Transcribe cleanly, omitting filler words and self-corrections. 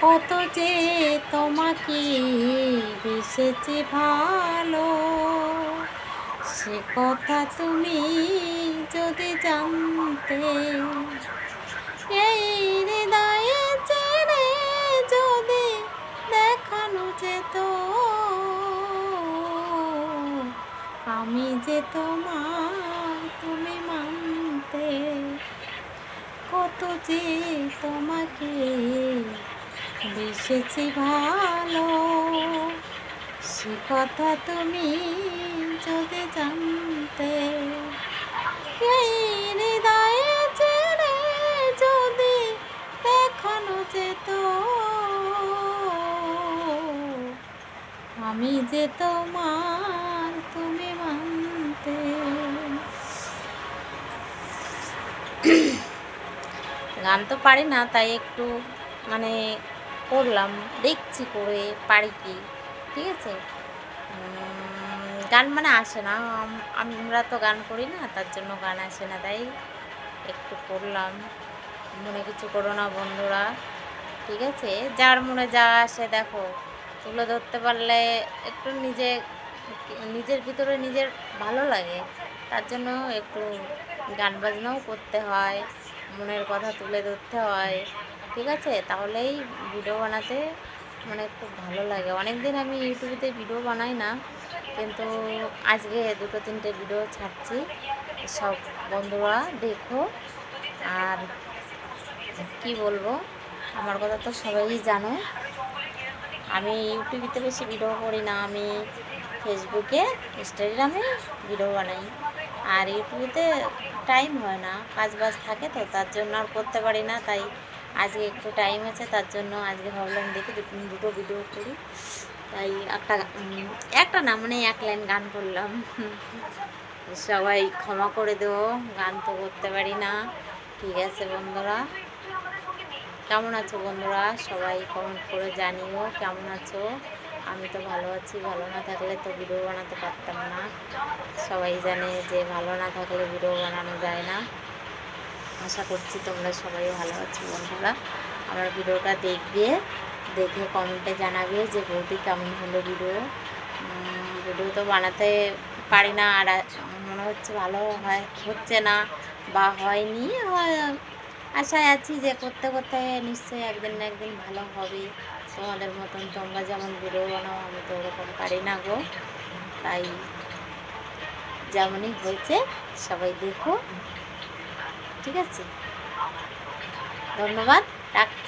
কত যে তোমাকে বেসেছি ভালো, সে কথা তুমি যদি জানতে। এই হৃদয়ে চেনে যদি দেখানো যেত, আমি যে তোমার তুমি মানতে। কত যে তোমাকে বেসেছি ভালো, সে কথা তুমি যদি জানতে। এই হৃদয়ে চেনে যদি দেখানো যেত, আমি যে তোমার তুমি মানতে। গান তো পারি না, তাই একটু মানে করলাম, দেখছি করে পারি কি। ঠিক আছে, গান মানে আসে না, আমরা তো গান করি না, তার জন্য গান আসে না, তাই একটু করলাম। মনে কিছু করো না বন্ধুরা, ঠিক আছে? যার মনে যা আসে দেখো, তুলে ধরতে পারলে একটু নিজের ভিতরে নিজের ভালো লাগে, তার জন্য একটু গান বাজনাও করতে হয়, মনের কথা তুলে ধরতে হয়, ঠিক আছে? তাহলেই ভিডিও বানাতে মানে খুব ভালো লাগে। অনেক দিন আমি ইউটিউবেতে ভিডিও বানাই না, কিন্তু আজকে 2-3টে ভিডিও ছাড়ছি, সব বন্ধুরা দেখো। আর কি বলবো, আমার কথা তো সবাই জানো, আমি ইউটিউবেতে বেশি ভিডিও করি না, আমি ফেসবুকে ইনস্টাগ্রামে ভিডিও বানাই। আর ইউটিউবেতে টাইম হয় না, কাজ বাজ থাকে তো, তার জন্য আর করতে পারি না। তাই আজকে একটু টাইম আছে, তার জন্য আজকে ভাবলাম দেখি দুটো ভিডিও করি। তাই একটা না মানে 1 লাইন গান করলাম। সবাই ক্ষমা করে দেবো, গান তো করতে পারি না, ঠিক আছে বন্ধুরা? কেমন আছো বন্ধুরা? সবাই কমেন্ট করে জানিও কেমন আছো। আমি তো ভালো আছি, ভালো না থাকলে তো ভিডিও বানাতে পারতাম না। সবাই জানে যে ভালো না থাকলে ভিডিও বানানো যায় না। আশা করছি তোমরা সবাই ভালো আছো বন্ধুরা। আমার ভিডিওটা দেখবে, দেখে কমেন্টে জানাবে যে বৌদি কেমন হলো ভিডিও। ভিডিও তো বানাতে পারি না, আর মনে হচ্ছে ভালো হচ্ছে না বা হয়নি। আশায় আছি যে করতে করতে নিশ্চয়ই একদিন না একদিন ভালো হবে। তোমাদের মতন তোমরা যেমন ভিডিও বানাও, আমি তো ওরকম পারি না গো। তাই যেমনই হয়েছে সবাই দেখো, ঠিক আছে? ধন্যবাদ, রাখছি।